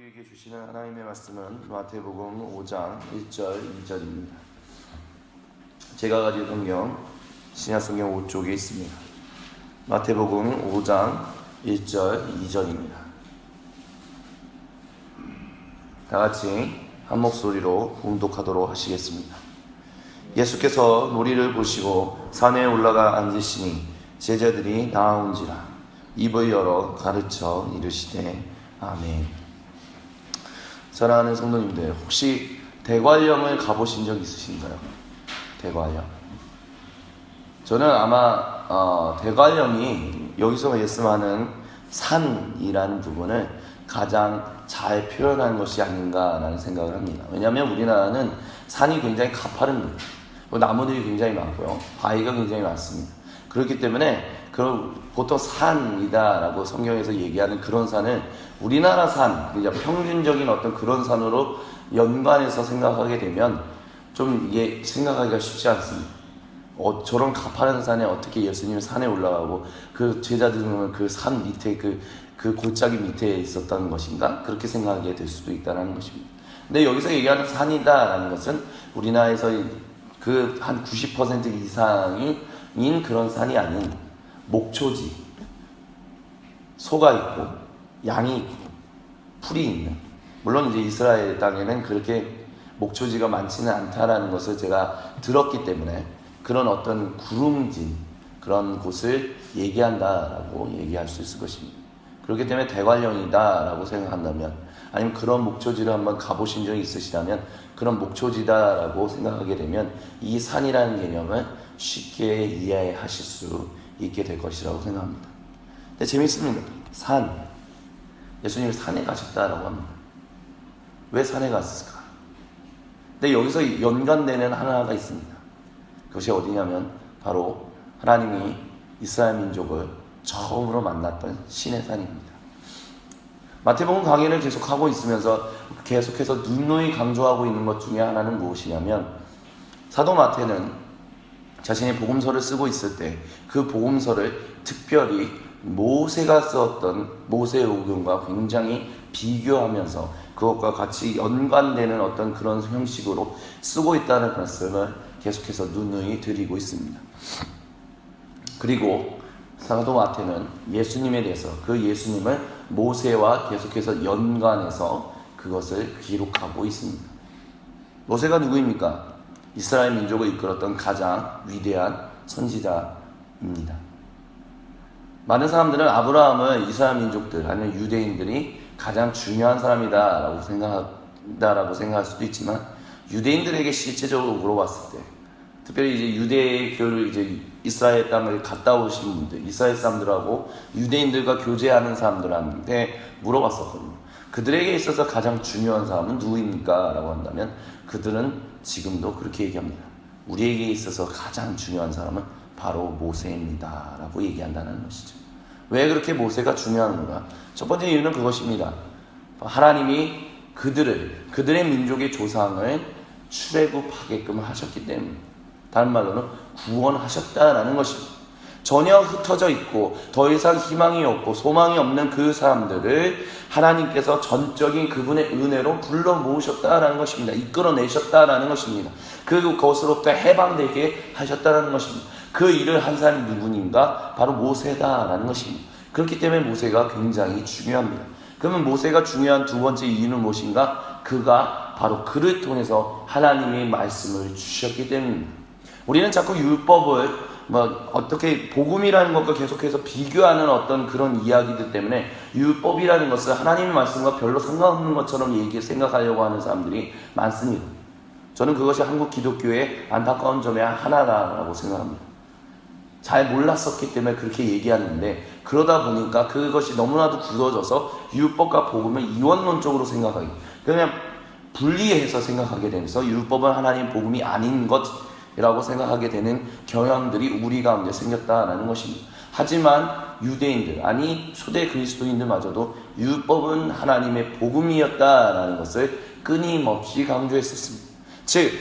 우리에게 주시는 하나님의 말씀은 마태복음 5장 1절 2절입니다. 제가 가진 성경 신약성경 5쪽에 있습니다. 마태복음 5장 1절 2절입니다. 다같이 한 목소리로 봉독하도록 하시겠습니다. 예수께서 무리를 보시고 산에 올라가 앉으시니 제자들이 나아온지라 입을 열어 가르쳐 이르시되 아멘. 사랑하는 성도님들, 혹시 대관령을 가보신 적 있으신가요? 대관령. 저는 아마 대관령이 여기서 말씀하는 산이라는 부분을 가장 잘 표현한 것이 아닌가라는 생각을 합니다. 왜냐하면 우리나라는 산이 굉장히 가파릅니다. 나무들이 굉장히 많고요, 바위가 굉장히 많습니다. 그렇기 때문에 보통 산이다라고 성경에서 얘기하는 그런 산을 우리나라 산, 평균적인 어떤 그런 산으로 연관해서 생각하게 되면 좀 이게 생각하기가 쉽지 않습니다. 저런 가파른 산에 어떻게 예수님이 산에 올라가고 그 제자들은 그 산 밑에 그 골짜기 밑에 있었다는 것인가? 그렇게 생각하게 될 수도 있다는 것입니다. 근데 여기서 얘기하는 산이다라는 것은 우리나라에서 그 한 90% 이상인 그런 산이 아닌 목초지, 소가 있고 양이 있고 풀이 있는, 물론 이제 이스라엘 땅에는 그렇게 목초지가 많지는 않다라는 것을 제가 들었기 때문에 그런 어떤 구름진 그런 곳을 얘기한다라고 얘기할 수 있을 것입니다. 그렇기 때문에 대관령이다라고 생각한다면, 아니면 그런 목초지를 한번 가보신 적이 있으시다면 그런 목초지다라고 생각하게 되면 이 산이라는 개념을 쉽게 이해하실 수 있게 될 것이라고 생각합니다. 근데 재밌습니다. 산, 예수님이 산에 가셨다라고 합니다. 왜 산에 갔을까? 근데 여기서 연관되는 하나가 있습니다. 그것이 어디냐면 바로 하나님이 이스라엘 민족을 처음으로 만났던 신의 산입니다. 마태복음 강의를 계속하고 있으면서 계속해서 누누이 강조하고 있는 것 중에 하나는 무엇이냐면, 사도 마태는 자신의 복음서를 쓰고 있을 때 그 복음서를 특별히 모세가 썼던 모세오경과 굉장히 비교하면서 그것과 같이 연관되는 어떤 그런 형식으로 쓰고 있다는 말씀을 계속해서 누누이 드리고 있습니다. 그리고 사도 마태는 예수님에 대해서 그 예수님을 모세와 계속해서 연관해서 그것을 기록하고 있습니다. 모세가 누구입니까? 이스라엘 민족을 이끌었던 가장 위대한 선지자입니다. 많은 사람들은 아브라함을 이스라엘 민족들 아니면 유대인들이 가장 중요한 사람이다라고 생각할 수도 있지만, 유대인들에게 실제적으로 물어봤을 때, 특별히 이제 유대교를 이제 이스라엘 땅을 갔다 오신 분들, 이스라엘 사람들하고 유대인들과 교제하는 사람들한테 물어봤었거든요. 그들에게 있어서 가장 중요한 사람은 누구입니까? 라고 한다면 그들은 지금도 그렇게 얘기합니다. 우리에게 있어서 가장 중요한 사람은 바로 모세입니다 라고 얘기한다는 것이죠. 왜 그렇게 모세가 중요한가? 첫 번째 이유는 그것입니다. 하나님이 그들의 민족의 조상을 출애굽하게끔 하셨기 때문에, 다른 말로는 구원하셨다라는 것입니다. 전혀 흩어져 있고 더 이상 희망이 없고 소망이 없는 그 사람들을 하나님께서 전적인 그분의 은혜로 불러 모으셨다라는 것입니다. 이끌어내셨다라는 것입니다. 그것으로부터 해방되게 하셨다라는 것입니다. 그 일을 한 사람이 누구인가? 바로 모세다라는 것입니다. 그렇기 때문에 모세가 굉장히 중요합니다. 그러면 모세가 중요한 두 번째 이유는 무엇인가? 그가 바로 그를 통해서 하나님의 말씀을 주셨기 때문입니다. 우리는 자꾸 율법을 어떻게 복음이라는 것과 계속해서 비교하는 어떤 그런 이야기들 때문에 율법이라는 것을 하나님의 말씀과 별로 상관없는 것처럼 생각하려고 하는 사람들이 많습니다. 저는 그것이 한국 기독교의 안타까운 점의 하나라고 생각합니다. 잘 몰랐었기 때문에 그렇게 얘기하는데, 그러다 보니까 그것이 너무나도 굳어져서 율법과 복음을 이원론적으로 생각하기, 그냥 분리해서 생각하게 되면서 율법은 하나님 복음이 아닌 것이라고 생각하게 되는 경향들이 우리 가운데 생겼다라는 것입니다. 하지만 유대인들, 아니 초대 그리스도인들마저도 율법은 하나님의 복음이었다라는 것을 끊임없이 강조했었습니다. 즉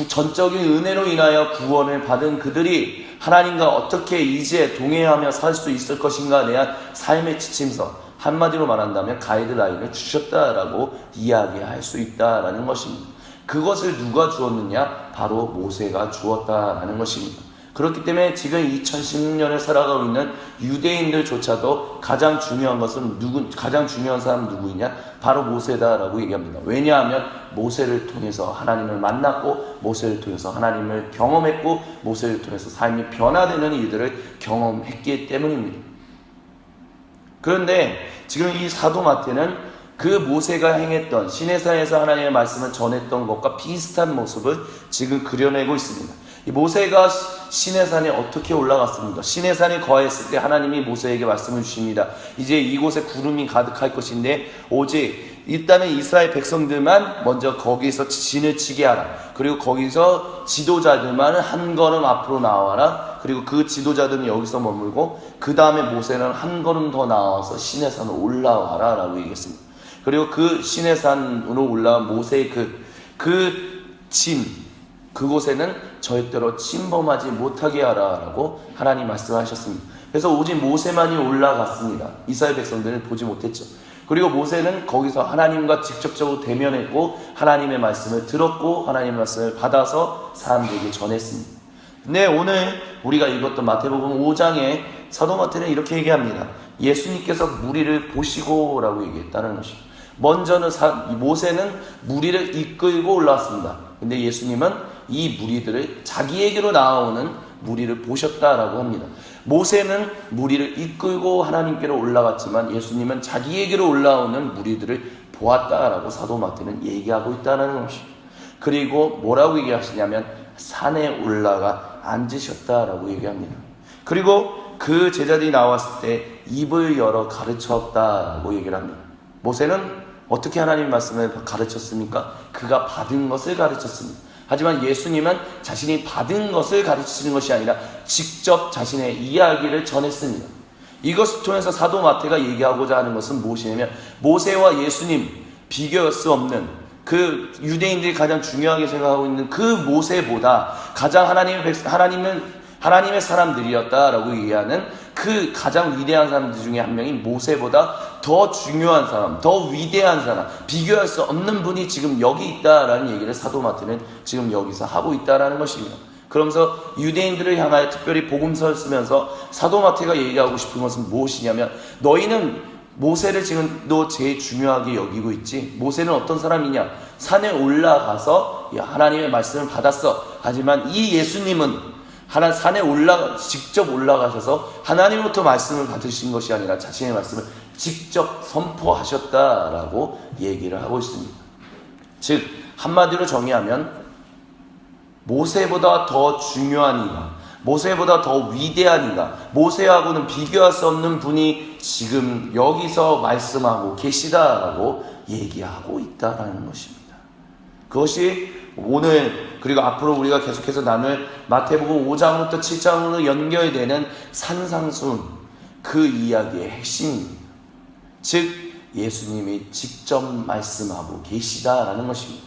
전적인 은혜로 인하여 구원을 받은 그들이 하나님과 어떻게 이제 동행하며 살 수 있을 것인가에 대한 삶의 지침서, 한마디로 말한다면 가이드라인을 주셨다라고 이야기할 수 있다라는 것입니다. 그것을 누가 주었느냐? 바로 모세가 주었다라는 것입니다. 그렇기 때문에 지금 2016년을 살아가고 있는 유대인들조차도 가장 중요한 사람은 누구이냐? 바로 모세다라고 얘기합니다. 왜냐하면 모세를 통해서 하나님을 만났고, 모세를 통해서 하나님을 경험했고, 모세를 통해서 삶이 변화되는 일들을 경험했기 때문입니다. 그런데 지금 이 사도 마태는 그 모세가 행했던 시내산에서 하나님의 말씀을 전했던 것과 비슷한 모습을 지금 그려내고 있습니다. 이 모세가 시내산에 어떻게 올라갔습니까? 시내산에 거했을 때 하나님이 모세에게 말씀을 주십니다. 이제 이곳에 구름이 가득할 것인데 오직 일단은 이스라엘 백성들만 먼저 거기서 진을 치게 하라. 그리고 거기서 지도자들만 한 걸음 앞으로 나와라. 그리고 그 지도자들은 여기서 머물고 그 다음에 모세는 한 걸음 더 나와서 시내산으로 올라와라 라고 얘기했습니다. 그리고 그 시내산으로 올라온 모세의 그곳에는 절대로 침범하지 못하게 하라라고 하나님 말씀하셨습니다. 그래서 오직 모세만이 올라갔습니다. 이스라엘 백성들은 보지 못했죠. 그리고 모세는 거기서 하나님과 직접적으로 대면했고 하나님의 말씀을 들었고 하나님의 말씀을 받아서 사람들에게 전했습니다. 근데 오늘 우리가 읽었던 마태복음 5장에 사도 마태는 이렇게 얘기합니다. 예수님께서 무리를 보시고 라고 얘기했다는 것입니다. 먼저는 모세는 무리를 이끌고 올라왔습니다. 근데 예수님은 이 무리들을 자기에게로 나아오는 무리를 보셨다라고 합니다. 모세는 무리를 이끌고 하나님께로 올라갔지만 예수님은 자기에게로 올라오는 무리들을 보았다라고 사도 마태는 얘기하고 있다는 것입니다. 그리고 뭐라고 얘기하시냐면 산에 올라가 앉으셨다라고 얘기합니다. 그리고 그 제자들이 나왔을 때 입을 열어 가르쳤다라고 얘기를 합니다. 모세는 어떻게 하나님의 말씀을 가르쳤습니까? 그가 받은 것을 가르쳤습니다. 하지만 예수님은 자신이 받은 것을 가르치는 것이 아니라 직접 자신의 이야기를 전했습니다. 이것을 통해서 사도 마태가 얘기하고자 하는 것은 무엇이냐면 모세와 예수님 비교할 수 없는 그 유대인들이 가장 중요하게 생각하고 있는 그 모세보다 가장 하나님의 사람들이었다라고 얘기하는 그 가장 위대한 사람들 중에 한 명이 모세보다 더 중요한 사람, 더 위대한 사람, 비교할 수 없는 분이 지금 여기 있다라는 얘기를 사도 마태는 지금 여기서 하고 있다라는 것입니다. 그러면서 유대인들을 향하여 특별히 복음서를 쓰면서 사도 마태가 얘기하고 싶은 것은 무엇이냐면 너희는 모세를 지금도 제일 중요하게 여기고 있지. 모세는 어떤 사람이냐? 산에 올라가서 하나님의 말씀을 받았어. 하지만 이 예수님은 산에 직접 올라가셔서 하나님으로부터 말씀을 받으신 것이 아니라 자신의 말씀을 직접 선포하셨다라고 얘기를 하고 있습니다. 즉 한마디로 정의하면 모세보다 더 중요한 이가, 모세보다 더 위대한 이가, 모세하고는 비교할 수 없는 분이 지금 여기서 말씀하고 계시다라고 얘기하고 있다라는 것입니다. 그것이 오늘 그리고 앞으로 우리가 계속해서 나눌 마태복음 5장부터 7장으로 연결되는 산상수훈 그 이야기의 핵심입니다. 즉 예수님이 직접 말씀하고 계시다라는 것입니다.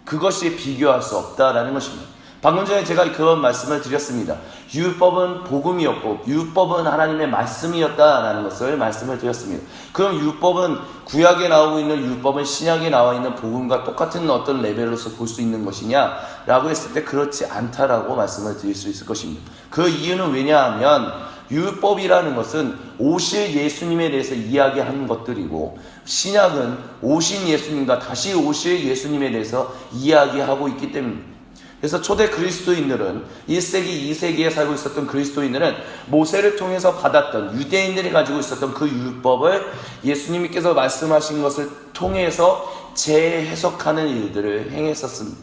그것이 비교할 수 없다라는 것입니다. 방금 전에 제가 그런 말씀을 드렸습니다. 율법은 복음이었고 율법은 하나님의 말씀이었다라는 것을 말씀을 드렸습니다. 그럼 율법은 구약에 나오고 있는 율법은 신약에 나와 있는 복음과 똑같은 어떤 레벨로서 볼 수 있는 것이냐 라고 했을 때 그렇지 않다라고 말씀을 드릴 수 있을 것입니다. 그 이유는 왜냐하면 율법이라는 것은 오실 예수님에 대해서 이야기하는 것들이고 신약은 오신 예수님과 다시 오실 예수님에 대해서 이야기하고 있기 때문입니다. 그래서 초대 그리스도인들은 1세기, 2세기에 살고 있었던 그리스도인들은 모세를 통해서 받았던 유대인들이 가지고 있었던 그 율법을 예수님께서 말씀하신 것을 통해서 재해석하는 일들을 행했었습니다.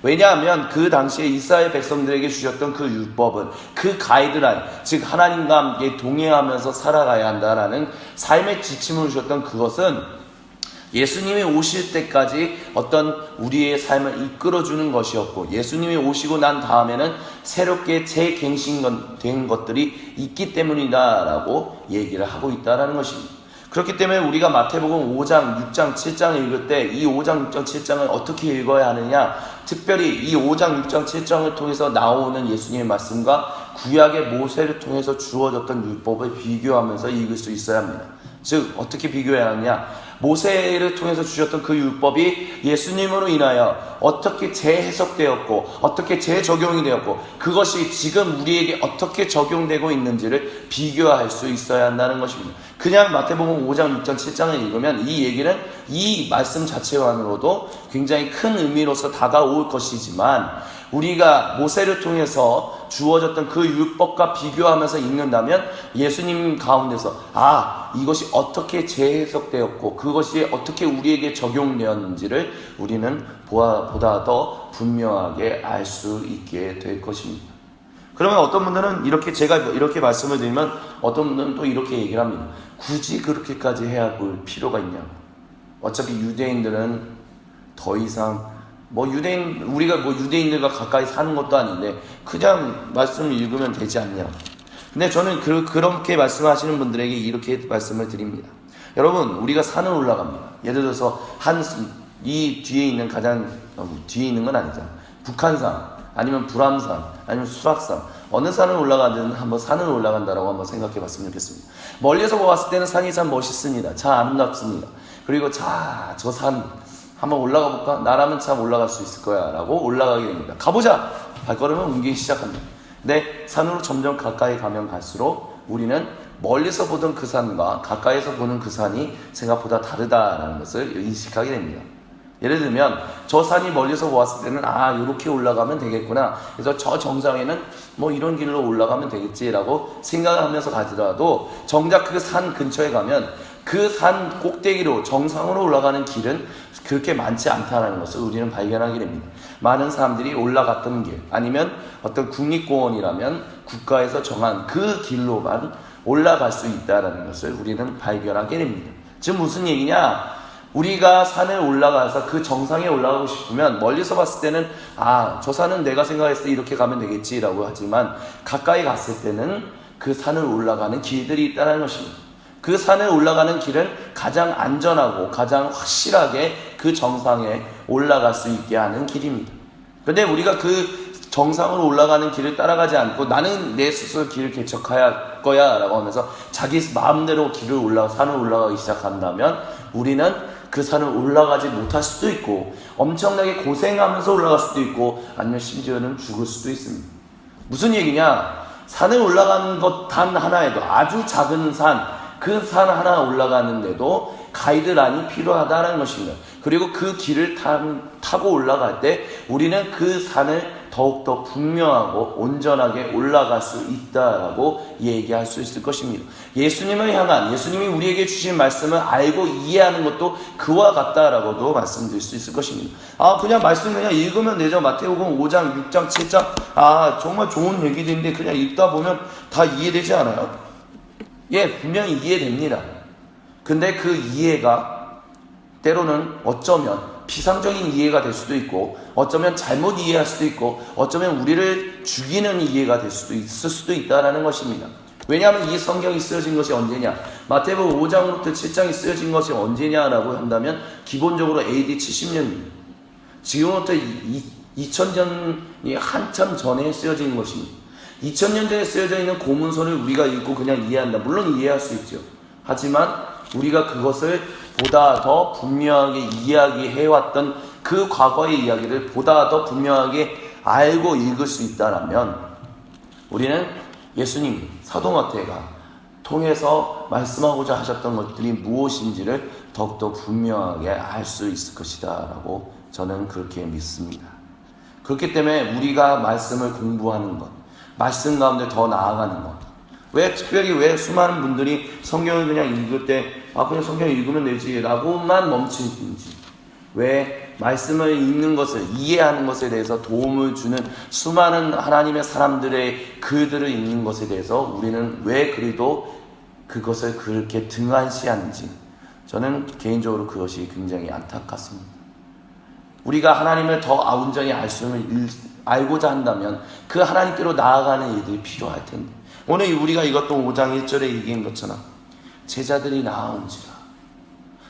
왜냐하면 그 당시에 이스라엘 백성들에게 주셨던 그 율법은 그 가이드라인, 즉 하나님과 함께 동행하면서 살아가야 한다라는 삶의 지침을 주셨던 그것은 예수님이 오실 때까지 어떤 우리의 삶을 이끌어주는 것이었고 예수님이 오시고 난 다음에는 새롭게 재갱신된 것들이 있기 때문이다 라고 얘기를 하고 있다는 것입니다. 그렇기 때문에 우리가 마태복음 5장, 6장, 7장을 읽을 때 이 5장, 6장, 7장을 어떻게 읽어야 하느냐, 특별히 이 5장, 6장, 7장을 통해서 나오는 예수님의 말씀과 구약의 모세를 통해서 주어졌던 율법을 비교하면서 읽을 수 있어야 합니다. 즉 어떻게 비교해야 하느냐, 모세를 통해서 주셨던 그 율법이 예수님으로 인하여 어떻게 재해석되었고 어떻게 재적용이 되었고 그것이 지금 우리에게 어떻게 적용되고 있는지를 비교할 수 있어야 한다는 것입니다. 그냥 마태복음 5장, 6장, 7장을 읽으면 이 얘기는 이 말씀 자체만으로도 굉장히 큰 의미로서 다가올 것이지만, 우리가 모세를 통해서 주어졌던 그 율법과 비교하면서 읽는다면 예수님 가운데서 이것이 어떻게 재해석되었고 그것이 어떻게 우리에게 적용되었는지를 우리는 보다 더 분명하게 알 수 있게 될 것입니다. 그러면 어떤 분들은 제가 이렇게 말씀을 드리면 어떤 분들은 또 이렇게 얘기를 합니다. 굳이 그렇게까지 해야 볼 필요가 있냐, 어차피 유대인들은 더 이상 우리가 유대인들과 가까이 사는 것도 아닌데 그냥 말씀을 읽으면 되지 않냐. 근데 저는 그렇게 말씀하시는 분들에게 이렇게 말씀을 드립니다. 여러분, 우리가 산을 올라갑니다. 예를 들어서 이 뒤에 있는 가장 뒤에 있는 건 아니죠. 북한산 아니면 불암산 아니면 수락산, 어느 산을 올라가든 한번 산을 올라간다라고 한번 생각해 봤으면 좋겠습니다. 멀리서 보았을 때는 산이 참 멋있습니다. 참 아름답습니다. 그리고 저 산 한번 올라가 볼까? 나라면 참 올라갈 수 있을 거야 라고 올라가게 됩니다. 가보자! 발걸음을 옮기기 시작합니다. 근데 산으로 점점 가까이 가면 갈수록 우리는 멀리서 보던 그 산과 가까이서 보는 그 산이 생각보다 다르다라는 것을 인식하게 됩니다. 예를 들면 저 산이 멀리서 보았을 때는 이렇게 올라가면 되겠구나, 그래서 저 정상에는 이런 길로 올라가면 되겠지라고 생각을 하면서 가더라도 정작 그 산 근처에 가면 그 산 꼭대기로 정상으로 올라가는 길은 그렇게 많지 않다는 것을 우리는 발견하게 됩니다. 많은 사람들이 올라갔던 길, 아니면 어떤 국립공원이라면 국가에서 정한 그 길로만 올라갈 수 있다는 것을 우리는 발견하게 됩니다. 지금 무슨 얘기냐? 우리가 산에 올라가서 그 정상에 올라가고 싶으면 멀리서 봤을 때는 저 산은 내가 생각했을 때 이렇게 가면 되겠지라고 하지만, 가까이 갔을 때는 그 산을 올라가는 길들이 있다는 것입니다. 그 산에 올라가는 길은 가장 안전하고 가장 확실하게 그 정상에 올라갈 수 있게 하는 길입니다. 그런데 우리가 그 정상으로 올라가는 길을 따라가지 않고 나는 내 스스로 길을 개척할 거야 라고 하면서 자기 마음대로 산을 올라가기 시작한다면 우리는 그 산을 올라가지 못할 수도 있고 엄청나게 고생하면서 올라갈 수도 있고 아니면 심지어는 죽을 수도 있습니다. 무슨 얘기냐? 산에 올라가는 것 단 하나에도, 아주 작은 그 산 하나 올라가는데도 가이드라인이 필요하다는 것입니다. 그리고 그 길을 타고 올라갈 때 우리는 그 산을 더욱더 분명하고 온전하게 올라갈 수 있다라고 얘기할 수 있을 것입니다. 예수님을 향한, 예수님이 우리에게 주신 말씀을 알고 이해하는 것도 그와 같다라고도 말씀드릴 수 있을 것입니다. 그냥 말씀 그냥 읽으면 되죠. 마태복음 5장, 6장, 7장 정말 좋은 얘기들인데 그냥 읽다 보면 다 이해되지 않아요? 예, 분명히 이해됩니다. 근데 그 이해가 때로는 어쩌면 피상적인 이해가 될 수도 있고, 어쩌면 잘못 이해할 수도 있고, 어쩌면 우리를 죽이는 이해가 될 수도 있을 수도 있다는 것입니다. 왜냐하면 이 성경이 쓰여진 것이 언제냐? 마태복음 5장부터 7장이 쓰여진 것이 언제냐라고 한다면 기본적으로 AD 70년입니다. 지금부터 2000년이 한참 전에 쓰여진 것입니다. 2000년대에 쓰여져 있는 고문서를 우리가 읽고 그냥 이해한다. 물론 이해할 수 있죠. 하지만 우리가 그것을 보다 더 분명하게 이야기해왔던 그 과거의 이야기를 보다 더 분명하게 알고 읽을 수 있다면 우리는 예수님, 사도 마태가 통해서 말씀하고자 하셨던 것들이 무엇인지를 더욱더 분명하게 알 수 있을 것이다 라고 저는 그렇게 믿습니다. 그렇기 때문에 우리가 말씀을 공부하는 것, 말씀 가운데 더 나아가는 것, 특별히 왜 수많은 분들이 성경을 그냥 읽을 때 그냥 성경을 읽으면 되지 라고만 멈추는지, 왜 말씀을 읽는 것을, 이해하는 것에 대해서 도움을 주는 수많은 하나님의 사람들의 글들을 읽는 것에 대해서 우리는 왜 그래도 그것을 그렇게 등한시하는지, 저는 개인적으로 그것이 굉장히 안타깝습니다. 우리가 하나님을 더 온전히 알고자 한다면 그 하나님께로 나아가는 일들이 필요할 텐데, 오늘 우리가 이것도 5장 1절에 얘기한 것처럼 제자들이 나아온지라,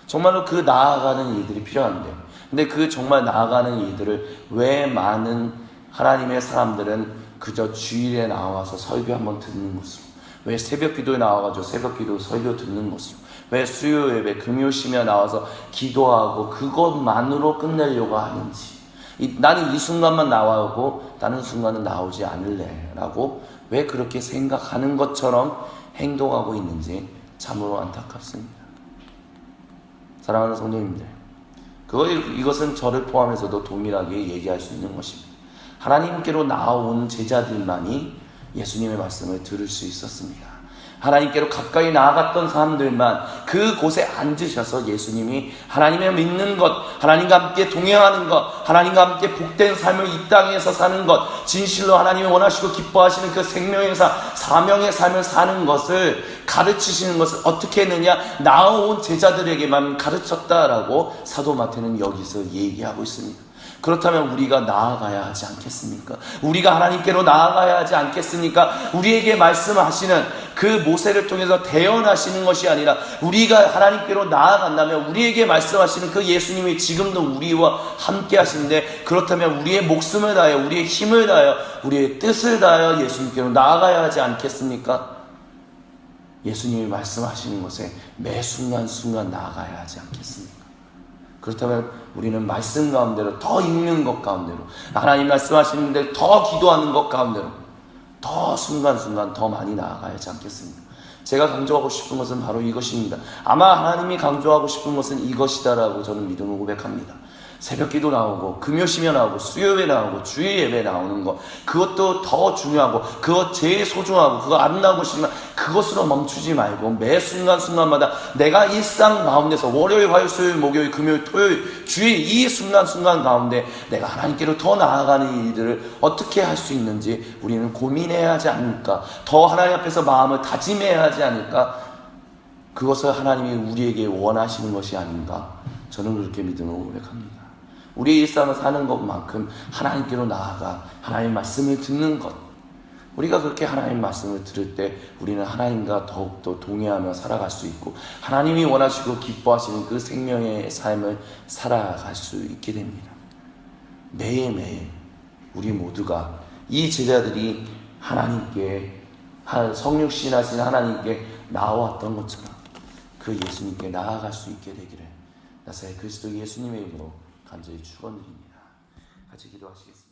정말로 그 나아가는 일들이 필요한데, 근데 그 정말 나아가는 일들을 왜 많은 하나님의 사람들은 그저 주일에 나와서 설교 한번 듣는 것으로, 왜 새벽 기도에 나와가지고 새벽 기도 설교 듣는 것으로, 왜 수요 예배, 금요 심야 나와서 기도하고 그것만으로 끝내려고 하는지, 나는 이 순간만 나와오고 다른 순간은 나오지 않을래 라고 왜 그렇게 생각하는 것처럼 행동하고 있는지 참으로 안타깝습니다. 사랑하는 성도님들, 이것은 저를 포함해서도 동일하게 얘기할 수 있는 것입니다. 하나님께로 나아온 제자들만이 예수님의 말씀을 들을 수 있었습니다. 하나님께로 가까이 나아갔던 사람들만 그곳에 앉으셔서 예수님이 하나님의 믿는 것, 하나님과 함께 동행하는 것, 하나님과 함께 복된 삶을 이 땅에서 사는 것, 진실로 하나님이 원하시고 기뻐하시는 그 생명의 사명의 삶을 사는 것을 가르치시는 것을 어떻게 했느냐, 나아온 제자들에게만 가르쳤다라고 사도 마태는 여기서 얘기하고 있습니다. 그렇다면 우리가 나아가야 하지 않겠습니까? 우리가 하나님께로 나아가야 하지 않겠습니까? 우리에게 말씀하시는 그 모세를 통해서 대언하시는 것이 아니라 우리가 하나님께로 나아간다면 우리에게 말씀하시는 그 예수님이 지금도 우리와 함께 하시는데, 그렇다면 우리의 목숨을 다하여, 우리의 힘을 다하여, 우리의 뜻을 다하여 예수님께로 나아가야 하지 않겠습니까? 예수님이 말씀하시는 것에 매 순간순간 나아가야 하지 않겠습니까? 그렇다면 우리는 말씀 가운데로 더 읽는 것 가운데로, 하나님 말씀하시는데 더 기도하는 것 가운데로 더 순간순간 더 많이 나아가야 하지 않겠습니까? 제가 강조하고 싶은 것은 바로 이것입니다. 아마 하나님이 강조하고 싶은 것은 이것이다라고 저는 믿음을 고백합니다. 새벽 기도 나오고 금요 심야 나오고 수요 예배 나오고 주일 예배 나오는 것, 그것도 더 중요하고 그것 제일 소중하고 그거 아름다운 것이지만 그것으로 멈추지 말고 매 순간순간마다 내가 일상 가운데서 월요일, 화요일, 수요일, 목요일, 금요일, 토요일, 주일 이 순간순간 가운데 내가 하나님께로 더 나아가는 일들을 어떻게 할 수 있는지 우리는 고민해야 하지 않을까? 더 하나님 앞에서 마음을 다짐해야 하지 않을까? 그것을 하나님이 우리에게 원하시는 것이 아닌가? 저는 그렇게 믿음을 고백합니다. 우리의 일상을 사는 것만큼 하나님께로 나아가 하나님의 말씀을 듣는 것, 우리가 그렇게 하나님의 말씀을 들을 때 우리는 하나님과 더욱더 동의하며 살아갈 수 있고 하나님이 원하시고 기뻐하시는 그 생명의 삶을 살아갈 수 있게 됩니다. 매일매일 우리 모두가 이 제자들이 하나님께, 성육신하신 하나님께 나아왔던 것처럼 그 예수님께 나아갈 수 있게 되기를 나사렛 그리스도 예수님의 이름으로 간절히 축원드립니다. 같이 기도하시겠습니다.